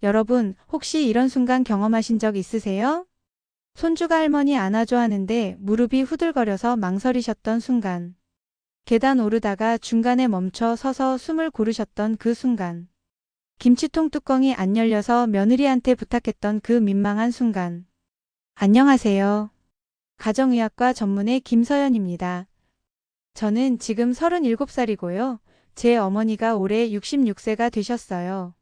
여러분, 혹시 이런 순간 경험하신 적 있으세요? 손주가 할머니 안아줘 하는데 무릎이 후들거려서 망설이셨던 순간. 계단 오르다가 중간에 멈춰 서서 숨을 고르셨던 그 순간. 김치통 뚜껑이 안 열려서 며느리한테 부탁했던 그 민망한 순간. 안녕하세요. 가정의학과 전문의 김서연입니다. 저는 지금 37살이고요. 제 어머니가 올해 66세가 되셨어요.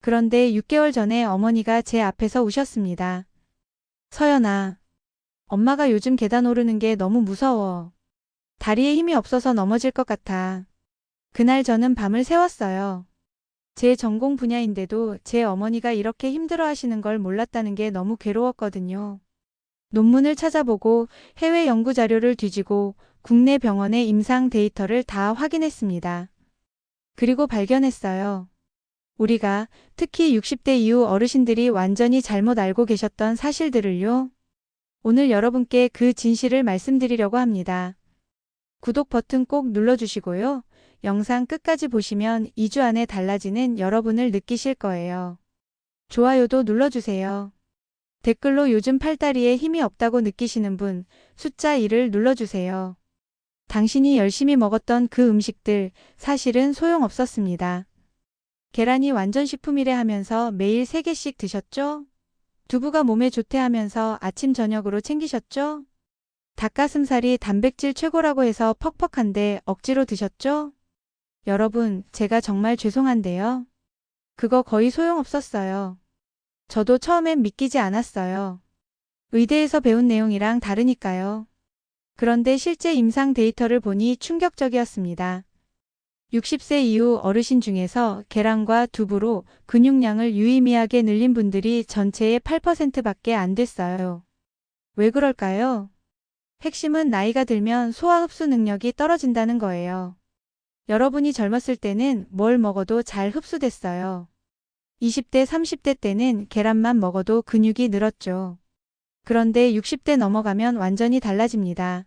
그런데 6개월 전에 어머니가 제 앞에서 우셨습니다. 서연아, 엄마가 요즘 계단 오르는 게 너무 무서워. 다리에 힘이 없어서 넘어질 것 같아. 그날 저는 밤을 새웠어요. 제 전공 분야인데도 제 어머니가 이렇게 힘들어 하시는 걸 몰랐다는 게 너무 괴로웠거든요. 논문을 찾아보고 해외 연구 자료를 뒤지고 국내 병원의 임상 데이터를 다 확인했습니다. 그리고 발견했어요. 우리가 특히 60대 이후 어르신들이 완전히 잘못 알고 계셨던 사실들을요. 오늘 여러분께 그 진실을 말씀드리려고 합니다. 구독 버튼 꼭 눌러주시고요. 영상 끝까지 보시면 2주 안에 달라지는 여러분을 느끼실 거예요. 좋아요도 눌러주세요. 댓글로 요즘 팔다리에 힘이 없다고 느끼시는 분 숫자 1을 눌러주세요. 당신이 열심히 먹었던 그 음식들 사실은 소용없었습니다. 계란이 완전 식품이래 하면서 매일 3개씩 드셨죠? 두부가 몸에 좋대 하면서 아침 저녁으로 챙기셨죠? 닭가슴살이 단백질 최고라고 해서 퍽퍽한데 억지로 드셨죠? 여러분, 제가 정말 죄송한데요. 그거 거의 소용없었어요. 저도 처음엔 믿기지 않았어요. 의대에서 배운 내용이랑 다르니까요. 그런데 실제 임상 데이터를 보니 충격적이었습니다. 60세 이후 어르신 중에서 계란과 두부로 근육량을 유의미하게 늘린 분들이 전체의 8%밖에 안 됐어요. 왜 그럴까요? 핵심은 나이가 들면 소화 흡수 능력이 떨어진다는 거예요. 여러분이 젊었을 때는 뭘 먹어도 잘 흡수됐어요. 20대, 30대 때는 계란만 먹어도 근육이 늘었죠. 그런데 60대 넘어가면 완전히 달라집니다.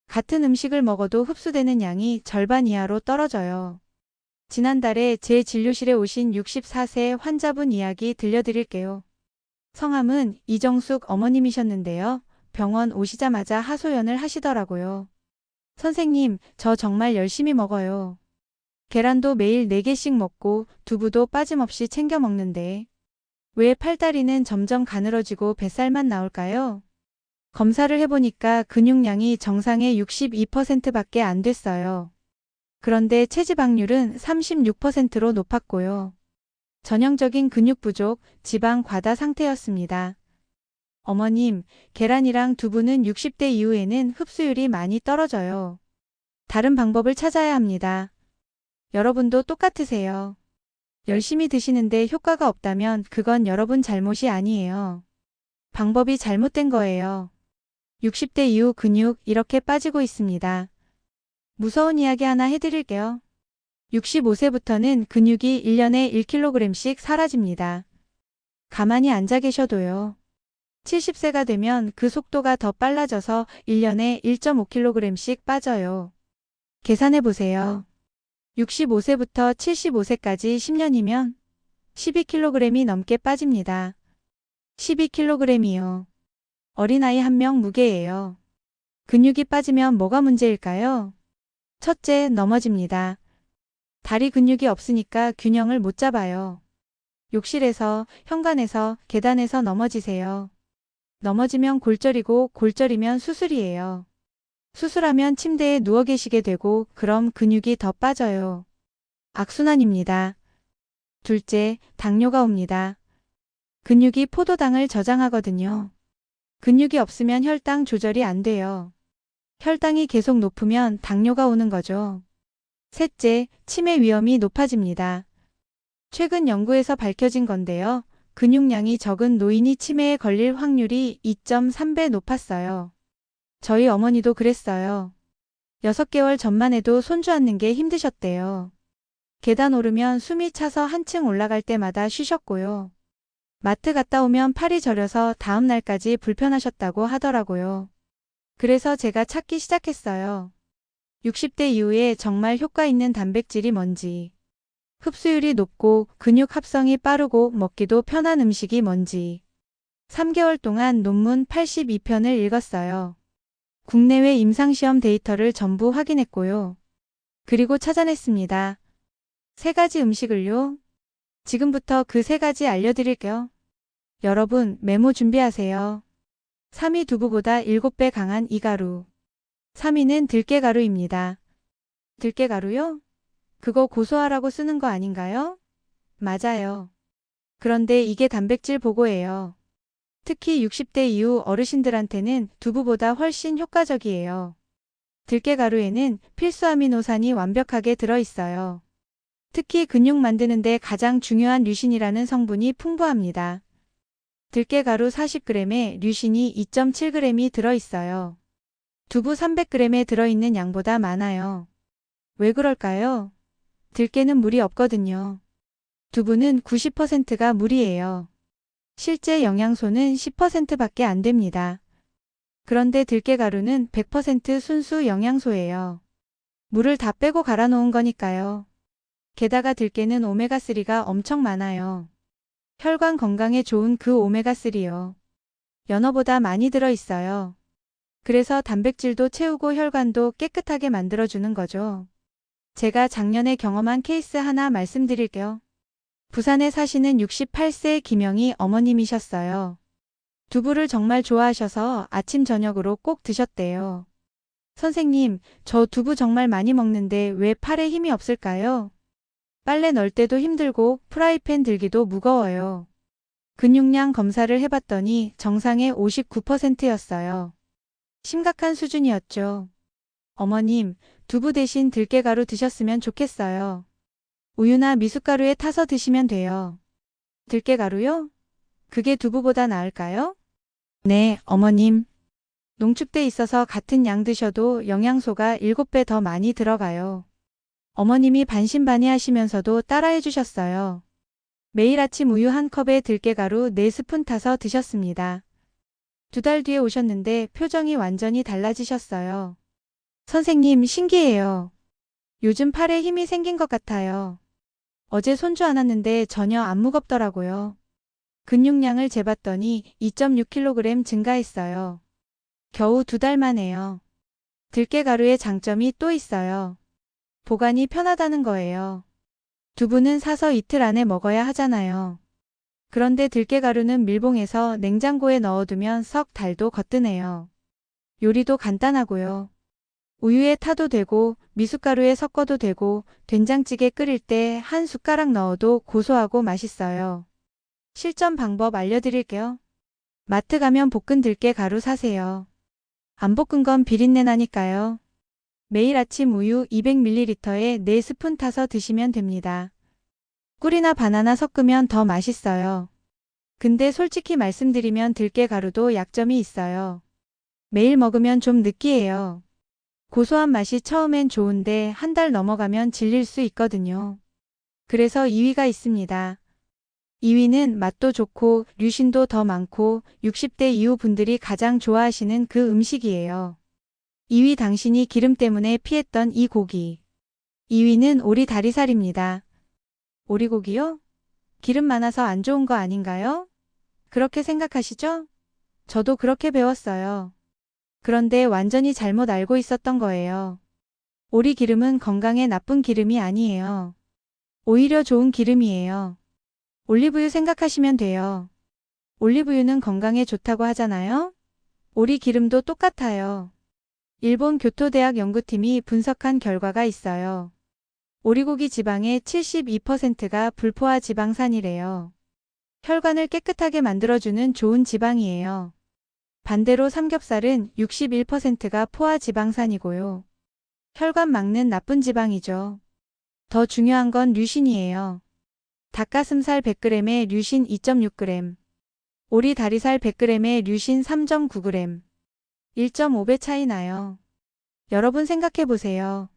같은 음식을 먹어도 흡수되는 양이 절반 이하로 떨어져요. 지난달에 제 진료실에 오신 64세 환자분 이야기 들려드릴게요. 성함은 이정숙 어머님이셨는데요. 병원 오시자마자 하소연을 하시더라고요. 선생님, 저 정말 열심히 먹어요. 계란도 매일 4개씩 먹고 두부도 빠짐없이 챙겨 먹는데 왜 팔다리는 점점 가늘어지고 뱃살만 나올까요? 검사를 해보니까 근육량이 정상의 62%밖에 안 됐어요. 그런데 체지방률은 36%로 높았고요. 전형적인 근육 부족, 지방 과다 상태였습니다. 어머님, 계란이랑 두부는 60대 이후에는 흡수율이 많이 떨어져요. 다른 방법을 찾아야 합니다. 여러분도 똑같으세요. 열심히 드시는데 효과가 없다면 그건 여러분 잘못이 아니에요. 방법이 잘못된 거예요. 60대 이후 근육 이렇게 빠지고 있습니다. 무서운 이야기 하나 해드릴게요. 65세부터는 근육이 1년에 1kg씩 사라집니다. 가만히 앉아 계셔도요. 70세가 되면 그 속도가 더 빨라져서 1년에 1.5kg씩 빠져요. 계산해 보세요. 65세부터 75세까지 10년이면 12kg이 넘게 빠집니다. 12kg이요. 어린아이 한 명 무게예요. 근육이 빠지면 뭐가 문제일까요? 첫째, 넘어집니다. 다리 근육이 없으니까 균형을 못 잡아요. 욕실에서, 현관에서, 계단에서 넘어지세요. 넘어지면 골절이고 골절이면 수술이에요. 수술하면 침대에 누워 계시게 되고 그럼 근육이 더 빠져요. 악순환입니다. 둘째, 당뇨가 옵니다. 근육이 포도당을 저장하거든요. 근육이 없으면 혈당 조절이 안 돼요. 혈당이 계속 높으면 당뇨가 오는 거죠. 셋째, 치매 위험이 높아집니다. 최근 연구에서 밝혀진 건데요. 근육량이 적은 노인이 치매에 걸릴 확률이 2.3배 높았어요. 저희 어머니도 그랬어요. 6개월 전만 해도 손주 앉는 게 힘드셨대요. 계단 오르면 숨이 차서 한층 올라갈 때마다 쉬셨고요. 마트 갔다 오면 팔이 저려서 다음 날까지 불편하셨다고 하더라고요. 그래서 제가 찾기 시작했어요. 60대 이후에 정말 효과 있는 단백질이 뭔지. 흡수율이 높고 근육 합성이 빠르고 먹기도 편한 음식이 뭔지 3개월 동안 논문 82편을 읽었어요. 국내외 임상시험 데이터를 전부 확인했고요. 그리고 찾아냈습니다. 3가지 음식을요. 지금부터 그 3가지 알려드릴게요. 여러분 메모 준비하세요. 3위 두부보다 7배 강한 이 가루. 3위는 들깨가루입니다. 들깨가루요? 그거 고소하라고 쓰는 거 아닌가요? 맞아요. 그런데 이게 단백질 보고예요. 특히 60대 이후 어르신들한테는 두부보다 훨씬 효과적이에요. 들깨가루에는 필수 아미노산이 완벽하게 들어있어요. 특히 근육 만드는데 가장 중요한 류신이라는 성분이 풍부합니다. 들깨가루 40g에 류신이 2.7g이 들어있어요. 두부 300g에 들어있는 양보다 많아요. 왜 그럴까요? 들깨는 물이 없거든요. 두부는 90%가 물이에요. 실제 영양소는 10%밖에 안 됩니다. 그런데 들깨가루는 100% 순수 영양소예요. 물을 다 빼고 갈아 놓은 거니까요. 게다가 들깨는 오메가3가 엄청 많아요. 혈관 건강에 좋은 그 오메가3요. 연어보다 많이 들어있어요. 그래서 단백질도 채우고 혈관도 깨끗하게 만들어주는 거죠. 제가 작년에 경험한 케이스 하나 말씀드릴게요. 부산에 사시는 68세 김영희 어머님이셨어요. 두부를 정말 좋아하셔서 아침 저녁으로 꼭 드셨대요. 선생님, 저 두부 정말 많이 먹는데 왜 팔에 힘이 없을까요? 빨래 널 때도 힘들고 프라이팬 들기도 무거워요. 근육량 검사를 해봤더니 정상의 59%였어요. 심각한 수준이었죠. 어머님, 두부 대신 들깨가루 드셨으면 좋겠어요. 우유나 미숫가루에 타서 드시면 돼요. 들깨가루요? 그게 두부보다 나을까요? 네, 어머님. 농축돼 있어서 같은 양 드셔도 영양소가 7배 더 많이 들어가요. 어머님이 반신반의하시면서도 따라해 주셨어요. 매일 아침 우유 한 컵에 들깨가루 4스푼 타서 드셨습니다. 2달 뒤에 오셨는데 표정이 완전히 달라지셨어요. 선생님 신기해요. 요즘 팔에 힘이 생긴 것 같아요. 어제 손주 안았는데 전혀 안 무겁더라고요. 근육량을 재봤더니 2.6kg 증가했어요. 겨우 2달 만에요. 들깨가루의 장점이 또 있어요. 보관이 편하다는 거예요. 두부는 사서 이틀 안에 먹어야 하잖아요. 그런데 들깨가루는 밀봉해서 냉장고에 넣어두면 석 달도 거뜬해요. 요리도 간단하고요. 우유에 타도 되고 미숫가루에 섞어도 되고 된장찌개 끓일 때 한 숟가락 넣어도 고소하고 맛있어요. 실전 방법 알려드릴게요. 마트 가면 볶은 들깨가루 사세요. 안 볶은 건 비린내 나니까요. 매일 아침 우유 200ml에 4스푼 타서 드시면 됩니다. 꿀이나 바나나 섞으면 더 맛있어요. 근데 솔직히 말씀드리면 들깨가루도 약점이 있어요. 매일 먹으면 좀 느끼해요. 고소한 맛이 처음엔 좋은데 한 달 넘어가면 질릴 수 있거든요. 그래서 2위가 있습니다. 2위는 맛도 좋고 류신도 더 많고 60대 이후 분들이 가장 좋아하시는 그 음식이에요. 2위 당신이 기름 때문에 피했던 이 고기. 2위는 오리 다리살입니다. 오리고기요? 기름 많아서 안 좋은 거 아닌가요? 그렇게 생각하시죠? 저도 그렇게 배웠어요. 그런데 완전히 잘못 알고 있었던 거예요. 오리 기름은 건강에 나쁜 기름이 아니에요. 오히려 좋은 기름이에요. 올리브유 생각하시면 돼요. 올리브유는 건강에 좋다고 하잖아요? 오리 기름도 똑같아요. 일본 교토대학 연구팀이 분석한 결과가 있어요. 오리고기 지방의 72%가 불포화 지방산이래요. 혈관을 깨끗하게 만들어주는 좋은 지방이에요. 반대로 삼겹살은 61%가 포화 지방산이고요. 혈관 막는 나쁜 지방이죠. 더 중요한 건 류신이에요. 닭가슴살 100g에 류신 2.6g, 오리 다리살 100g에 류신 3.9g, 1.5배 차이 나요. 여러분 생각해보세요.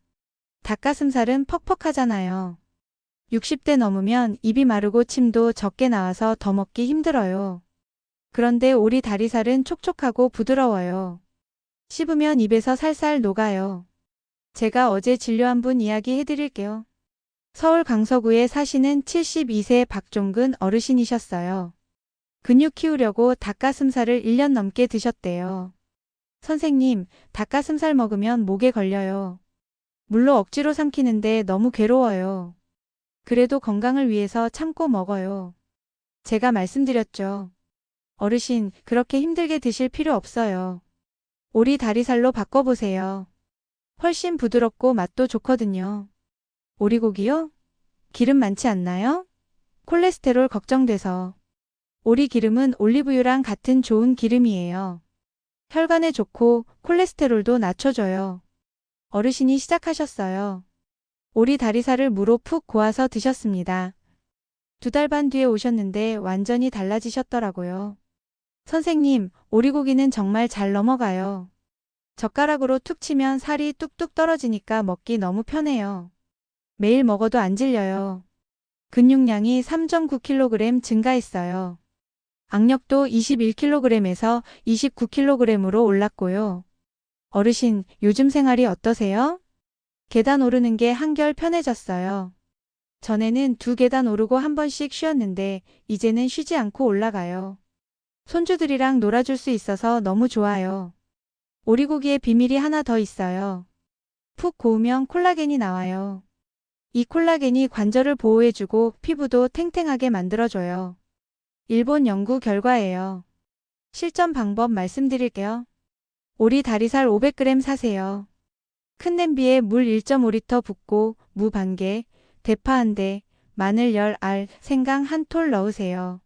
닭가슴살은 퍽퍽하잖아요. 60대 넘으면 입이 마르고 침도 적게 나와서 더 먹기 힘들어요. 그런데 오리 다리살은 촉촉하고 부드러워요. 씹으면 입에서 살살 녹아요. 제가 어제 진료한 분 이야기 해드릴게요. 서울 강서구에 사시는 72세 박종근 어르신이셨어요. 근육 키우려고 닭가슴살을 1년 넘게 드셨대요. 선생님, 닭가슴살 먹으면 목에 걸려요. 물로 억지로 삼키는데 너무 괴로워요. 그래도 건강을 위해서 참고 먹어요. 제가 말씀드렸죠. 어르신, 그렇게 힘들게 드실 필요 없어요. 오리 다리살로 바꿔보세요. 훨씬 부드럽고 맛도 좋거든요. 오리고기요? 기름 많지 않나요? 콜레스테롤 걱정돼서. 오리 기름은 올리브유랑 같은 좋은 기름이에요. 혈관에 좋고 콜레스테롤도 낮춰줘요. 어르신이 시작하셨어요. 오리 다리살을 무로 푹 고아서 드셨습니다. 2달 반 뒤에 오셨는데 완전히 달라지셨더라고요. 선생님, 오리고기는 정말 잘 넘어가요. 젓가락으로 툭 치면 살이 뚝뚝 떨어지니까 먹기 너무 편해요. 매일 먹어도 안 질려요. 근육량이 3.9kg 증가했어요. 악력도 21kg에서 29kg으로 올랐고요. 어르신, 요즘 생활이 어떠세요? 계단 오르는 게 한결 편해졌어요. 전에는 2계단 오르고 한 번씩 쉬었는데 이제는 쉬지 않고 올라가요. 손주들이랑 놀아줄 수 있어서 너무 좋아요. 오리고기의 비밀이 하나 더 있어요. 푹 고우면 콜라겐이 나와요. 이 콜라겐이 관절을 보호해주고 피부도 탱탱하게 만들어줘요. 일본 연구 결과예요. 실전 방법 말씀드릴게요. 오리 다리살 500g 사세요. 큰 냄비에 물 1.5리터 붓고 무 반 개, 대파 1대, 마늘 10알, 생강 1톨 넣으세요.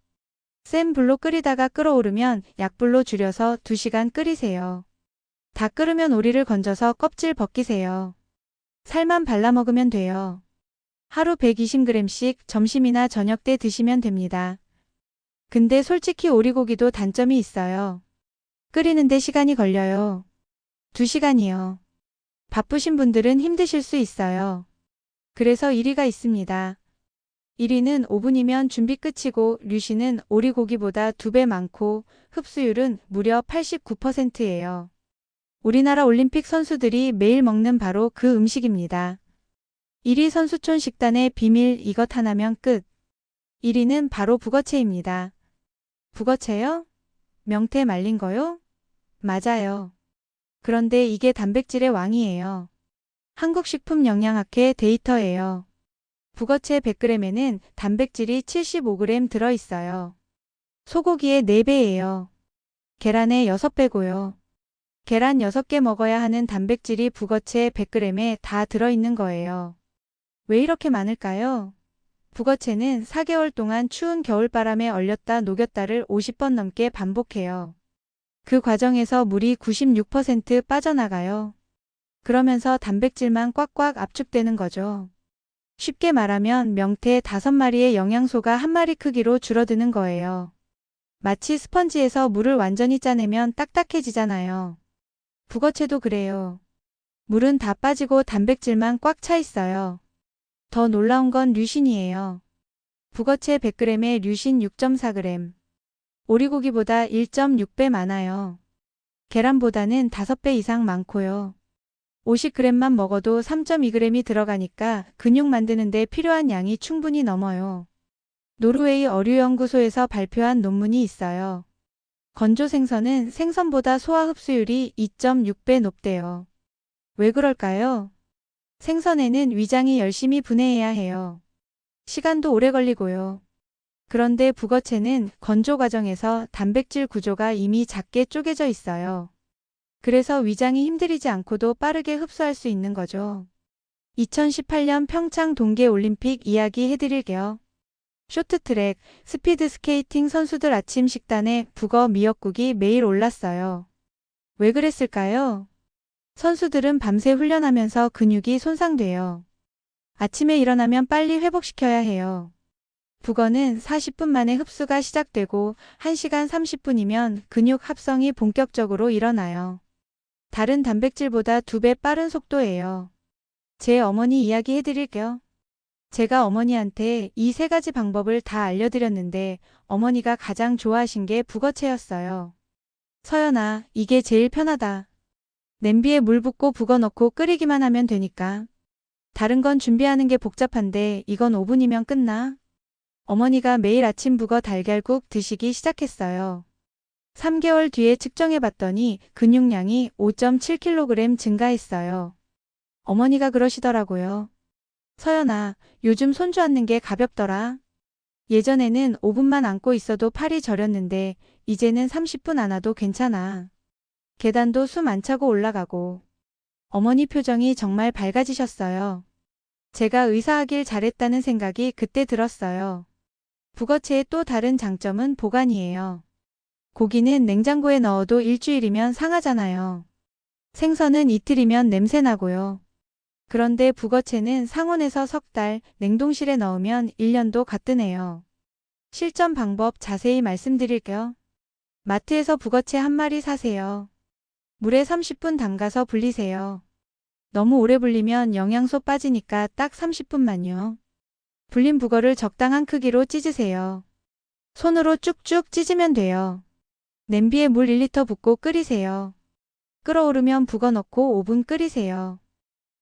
센 불로 끓이다가 끓어오르면 약불로 줄여서 2시간 끓이세요. 다 끓으면 오리를 건져서 껍질 벗기세요. 살만 발라 먹으면 돼요. 하루 120g씩 점심이나 저녁 때 드시면 됩니다. 근데 솔직히 오리고기도 단점이 있어요. 끓이는데 시간이 걸려요. 2시간이요. 바쁘신 분들은 힘드실 수 있어요. 그래서 1위가 있습니다. 1위는 5분이면 준비 끝이고 류씨는 오리고기보다 2배 많고 흡수율은 무려 89%예요. 우리나라 올림픽 선수들이 매일 먹는 바로 그 음식입니다. 1위 선수촌 식단의 비밀 이것 하나면 끝. 1위는 바로 북어채입니다. 북어채요? 명태 말린 거요? 맞아요. 그런데 이게 단백질의 왕이에요. 한국식품영양학회 데이터예요. 북어채 100g에는 단백질이 75g 들어있어요. 소고기의 4배예요. 계란의 6배고요. 계란 6개 먹어야 하는 단백질이 북어채 100g에 다 들어있는 거예요. 왜 이렇게 많을까요? 북어채는 4개월 동안 추운 겨울바람에 얼렸다 녹였다를 50번 넘게 반복해요. 그 과정에서 물이 96% 빠져나가요. 그러면서 단백질만 꽉꽉 압축되는 거죠. 쉽게 말하면 명태 5마리의 영양소가 1마리 크기로 줄어드는 거예요. 마치 스펀지에서 물을 완전히 짜내면 딱딱해지잖아요. 북어채도 그래요. 물은 다 빠지고 단백질만 꽉 차 있어요. 더 놀라운 건 류신이에요. 북어채 100g에 류신 6.4g. 오리고기보다 1.6배 많아요. 계란보다는 5배 이상 많고요. 50g만 먹어도 3.2g이 들어가니까 근육 만드는데 필요한 양이 충분히 넘어요. 노르웨이 어류연구소에서 발표한 논문이 있어요. 건조 생선은 생선보다 소화 흡수율이 2.6배 높대요. 왜 그럴까요? 생선에는 위장이 열심히 분해해야 해요. 시간도 오래 걸리고요. 그런데 북어채는 건조 과정에서 단백질 구조가 이미 작게 쪼개져 있어요. 그래서 위장이 힘들이지 않고도 빠르게 흡수할 수 있는 거죠. 2018년 평창 동계올림픽 이야기 해드릴게요. 쇼트트랙, 스피드스케이팅 선수들 아침 식단에 북어 미역국이 매일 올랐어요. 왜 그랬을까요? 선수들은 밤새 훈련하면서 근육이 손상돼요. 아침에 일어나면 빨리 회복시켜야 해요. 북어는 40분 만에 흡수가 시작되고 1시간 30분이면 근육 합성이 본격적으로 일어나요. 다른 단백질보다 2배 빠른 속도예요. 제 어머니 이야기 해드릴게요. 제가 어머니한테 이 3가지 방법을 다 알려드렸는데 어머니가 가장 좋아하신 게 북어채였어요. 서연아, 이게 제일 편하다. 냄비에 물 붓고 북어 넣고 끓이기만 하면 되니까. 다른 건 준비하는 게 복잡한데 이건 5분이면 끝나? 어머니가 매일 아침 북어 달걀국 드시기 시작했어요. 3개월 뒤에 측정해 봤더니 근육량이 5.7kg 증가했어요. 어머니가 그러시더라고요. 서연아, 요즘 손주 앉는 게 가볍더라. 예전에는 5분만 앉고 있어도 팔이 저렸는데 이제는 30분 안 와도 괜찮아. 계단도 숨 안 차고 올라가고. 어머니 표정이 정말 밝아지셨어요. 제가 의사하길 잘했다는 생각이 그때 들었어요. 북어채의 또 다른 장점은 보관이에요. 고기는 냉장고에 넣어도 일주일이면 상하잖아요. 생선은 이틀이면 냄새나고요. 그런데 북어채는 상온에서 석 달, 냉동실에 넣으면 1년도 가뜨네요. 실전 방법 자세히 말씀드릴게요. 마트에서 북어채 한 마리 사세요. 물에 30분 담가서 불리세요. 너무 오래 불리면 영양소 빠지니까 딱 30분만요. 불린 북어를 적당한 크기로 찢으세요. 손으로 쭉쭉 찢으면 돼요. 냄비에 물 1리터 붓고 끓이세요. 끓어오르면 북어 넣고 5분 끓이세요.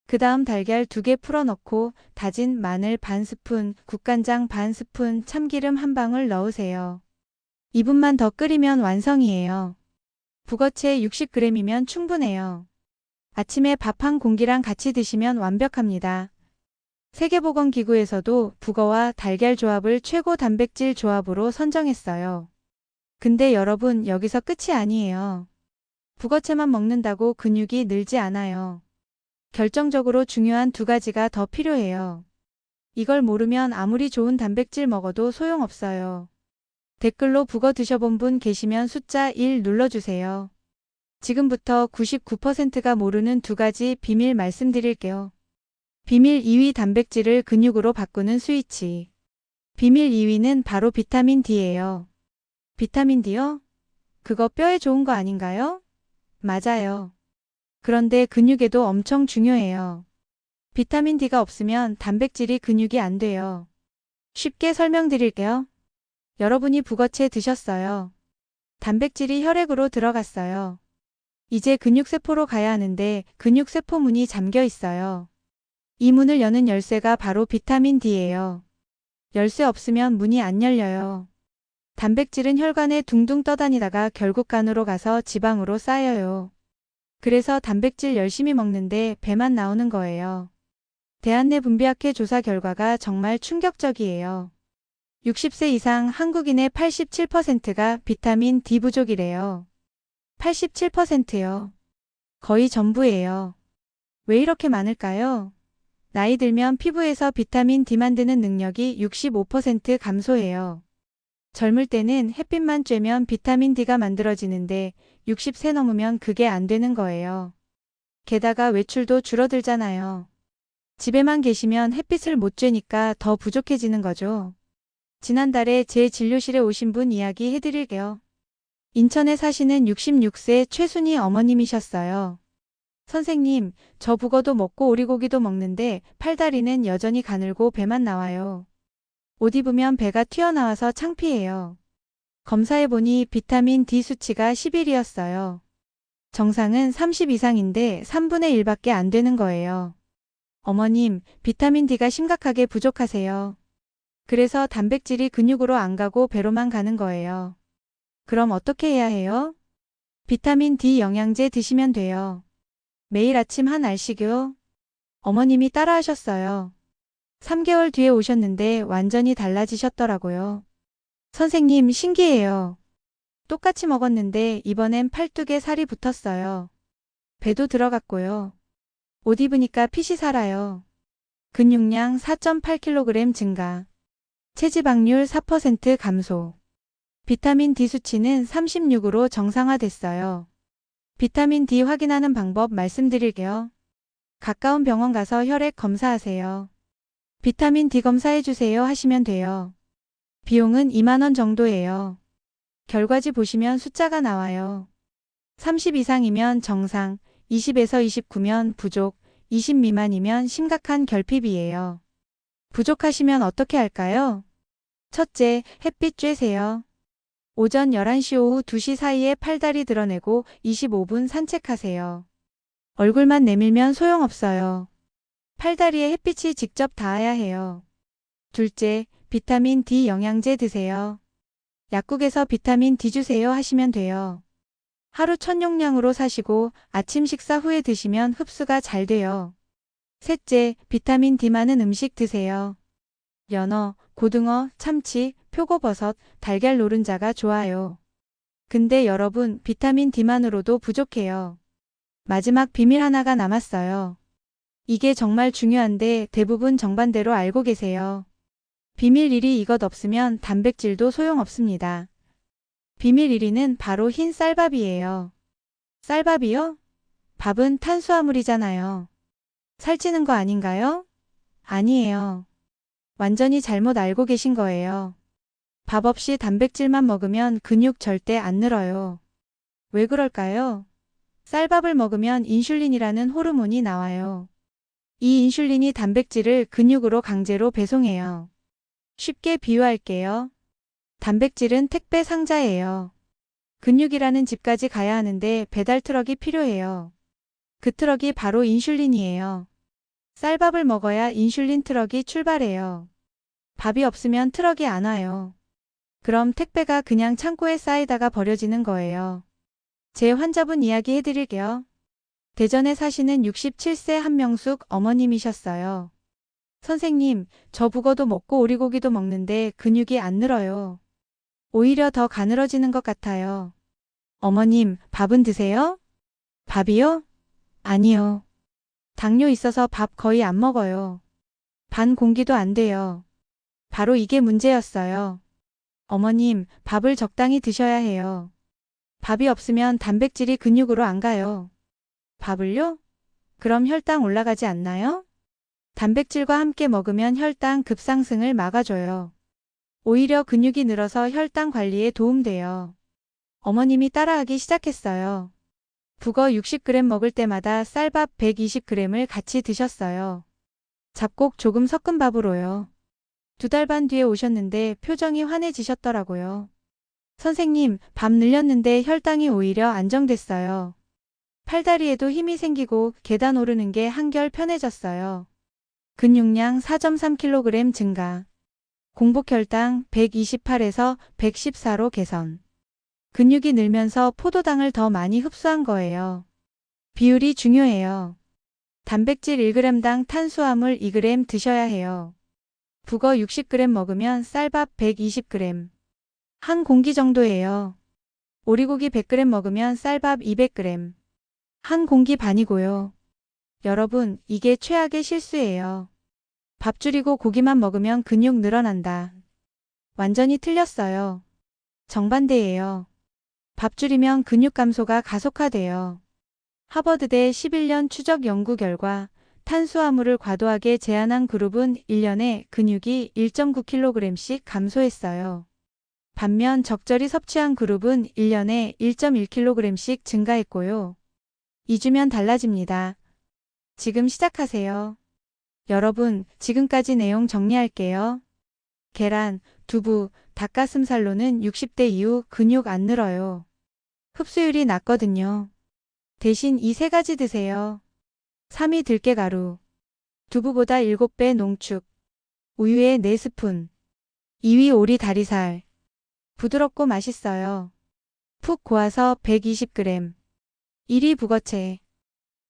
그 다음 달걀 2개 풀어 넣고 다진 마늘 반 스푼, 국간장 반 스푼, 참기름 한 방울 넣으세요. 2분만 더 끓이면 완성이에요. 북어채 60g이면 충분해요. 아침에 밥 한 공기랑 같이 드시면 완벽합니다. 세계보건기구에서도 북어와 달걀 조합을 최고 단백질 조합으로 선정했어요. 근데 여러분, 여기서 끝이 아니에요. 북어채만 먹는다고 근육이 늘지 않아요. 결정적으로 중요한 2가지가 더 필요해요. 이걸 모르면 아무리 좋은 단백질 먹어도 소용없어요. 댓글로 북어 드셔본 분 계시면 숫자 1 눌러주세요. 지금부터 99%가 모르는 2가지 비밀 말씀드릴게요. 비밀 2위, 단백질을 근육으로 바꾸는 스위치. 비밀 2위는 바로 비타민 D예요. 비타민 D요? 그거 뼈에 좋은 거 아닌가요? 맞아요. 그런데 근육에도 엄청 중요해요. 비타민 D가 없으면 단백질이 근육이 안 돼요. 쉽게 설명드릴게요. 여러분이 북어채 드셨어요. 단백질이 혈액으로 들어갔어요. 이제 근육세포로 가야 하는데 근육세포 문이 잠겨 있어요. 이 문을 여는 열쇠가 바로 비타민 D예요. 열쇠 없으면 문이 안 열려요. 단백질은 혈관에 둥둥 떠다니다가 결국 간으로 가서 지방으로 쌓여요. 그래서 단백질 열심히 먹는데 배만 나오는 거예요. 대한내분비학회 조사 결과가 정말 충격적이에요. 60세 이상 한국인의 87%가 비타민 D 부족이래요. 87%요. 거의 전부예요. 왜 이렇게 많을까요? 나이 들면 피부에서 비타민 D 만드는 능력이 65% 감소해요. 젊을 때는 햇빛만 쬐면 비타민 D가 만들어지는데 60세 넘으면 그게 안 되는 거예요. 게다가 외출도 줄어들잖아요. 집에만 계시면 햇빛을 못 쬐니까 더 부족해지는 거죠. 지난달에 제 진료실에 오신 분 이야기 해드릴게요. 인천에 사시는 66세 최순희 어머님이셨어요. 선생님, 저 북어도 먹고 오리고기도 먹는데 팔다리는 여전히 가늘고 배만 나와요. 옷 입으면 배가 튀어나와서 창피해요. 검사해보니 비타민 D 수치가 11이었어요. 정상은 30 이상인데 3분의 1밖에 안 되는 거예요. 어머님, 비타민 D가 심각하게 부족하세요. 그래서 단백질이 근육으로 안 가고 배로만 가는 거예요. 그럼 어떻게 해야 해요? 비타민 D 영양제 드시면 돼요. 매일 아침 한 알씩요. 어머님이 따라하셨어요. 3개월 뒤에 오셨는데 완전히 달라지셨더라고요. 선생님, 신기해요. 똑같이 먹었는데 이번엔 팔뚝에 살이 붙었어요. 배도 들어갔고요. 옷 입으니까 핏이 살아요. 근육량 4.8kg 증가. 체지방률 4% 감소. 비타민 D 수치는 36으로 정상화됐어요. 비타민 D 확인하는 방법 말씀드릴게요. 가까운 병원 가서 혈액 검사하세요. 비타민 D 검사해주세요 하시면 돼요. 비용은 2만 원 정도예요. 결과지 보시면 숫자가 나와요. 30 이상이면 정상, 20에서 29면 부족, 20 미만이면 심각한 결핍이에요. 부족하시면 어떻게 할까요? 첫째, 햇빛 쬐세요. 오전 11시 오후 2시 사이에 팔다리 드러내고 25분 산책하세요. 얼굴만 내밀면 소용없어요. 팔다리에 햇빛이 직접 닿아야 해요. 둘째, 비타민 D 영양제 드세요. 약국에서 비타민 D 주세요 하시면 돼요. 하루 1000용량으로 사시고 아침 식사 후에 드시면 흡수가 잘 돼요. 셋째, 비타민 D 많은 음식 드세요. 연어, 고등어, 참치, 표고버섯, 달걀 노른자가 좋아요. 근데 여러분, 비타민 D만으로도 부족해요. 마지막 비밀 하나가 남았어요. 이게 정말 중요한데 대부분 정반대로 알고 계세요. 비밀 1위 이것 없으면 단백질도 소용없습니다. 비밀 1위는 바로 흰 쌀밥이에요. 쌀밥이요? 밥은 탄수화물이잖아요. 살찌는 거 아닌가요? 아니에요. 완전히 잘못 알고 계신 거예요. 밥 없이 단백질만 먹으면 근육 절대 안 늘어요. 왜 그럴까요? 쌀밥을 먹으면 인슐린이라는 호르몬이 나와요. 이 인슐린이 단백질을 근육으로 강제로 배송해요. 쉽게 비유할게요. 단백질은 택배 상자예요. 근육이라는 집까지 가야 하는데 배달 트럭이 필요해요. 그 트럭이 바로 인슐린이에요. 쌀밥을 먹어야 인슐린 트럭이 출발해요. 밥이 없으면 트럭이 안 와요. 그럼 택배가 그냥 창고에 쌓이다가 버려지는 거예요. 제 환자분 이야기 해드릴게요. 대전에 사시는 67세 한명숙 어머님이셨어요. 선생님, 저 북어도 먹고 오리고기도 먹는데 근육이 안 늘어요. 오히려 더 가늘어지는 것 같아요. 어머님, 밥은 드세요? 밥이요? 아니요. 당뇨 있어서 밥 거의 안 먹어요. 반 공기도 안 돼요. 바로 이게 문제였어요. 어머님, 밥을 적당히 드셔야 해요. 밥이 없으면 단백질이 근육으로 안 가요. 밥을요? 그럼 혈당 올라가지 않나요? 단백질과 함께 먹으면 혈당 급상승을 막아줘요. 오히려 근육이 늘어서 혈당 관리에 도움돼요. 어머님이 따라하기 시작했어요. 북어 60g 먹을 때마다 쌀밥 120g을 같이 드셨어요. 잡곡 조금 섞은 밥으로요. 2달 반 뒤에 오셨는데 표정이 환해지셨더라고요. 선생님, 밥 늘렸는데 혈당이 오히려 안정됐어요. 팔다리에도 힘이 생기고 계단 오르는 게 한결 편해졌어요. 근육량 4.3kg 증가. 공복혈당 128에서 114로 개선. 근육이 늘면서 포도당을 더 많이 흡수한 거예요. 비율이 중요해요. 단백질 1g당 탄수화물 2g 드셔야 해요. 북어 60g 먹으면 쌀밥 120g. 한 공기 정도예요. 오리고기 100g 먹으면 쌀밥 200g. 한 공기 반이고요. 여러분, 이게 최악의 실수예요. 밥 줄이고 고기만 먹으면 근육 늘어난다. 완전히 틀렸어요. 정반대예요. 밥 줄이면 근육 감소가 가속화돼요. 하버드대 11년 추적 연구 결과 탄수화물을 과도하게 제한한 그룹은 1년에 근육이 1.9kg씩 감소했어요. 반면 적절히 섭취한 그룹은 1년에 1.1kg씩 증가했고요. 2주면 달라집니다. 지금 시작하세요. 여러분, 지금까지 내용 정리할게요. 계란, 두부, 닭가슴살로는 60대 이후 근육 안 늘어요. 흡수율이 낮거든요. 대신 이 3가지 드세요. 3위 들깨가루. 두부보다 7배 농축. 우유에 4스푼. 2위 오리 다리살. 부드럽고 맛있어요. 푹 고아서 120g. 1위 북어채.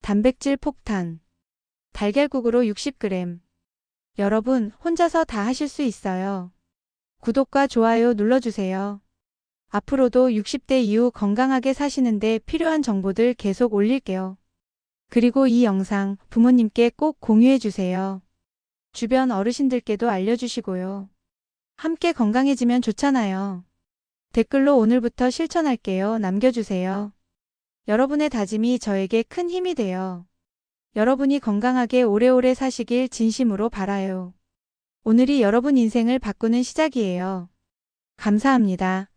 단백질 폭탄. 달걀국으로 60g. 여러분, 혼자서 다 하실 수 있어요. 구독과 좋아요 눌러주세요. 앞으로도 60대 이후 건강하게 사시는데 필요한 정보들 계속 올릴게요. 그리고 이 영상 부모님께 꼭 공유해주세요. 주변 어르신들께도 알려주시고요. 함께 건강해지면 좋잖아요. 댓글로 오늘부터 실천할게요 남겨주세요. 여러분의 다짐이 저에게 큰 힘이 돼요. 여러분이 건강하게 오래오래 사시길 진심으로 바라요. 오늘이 여러분 인생을 바꾸는 시작이에요. 감사합니다.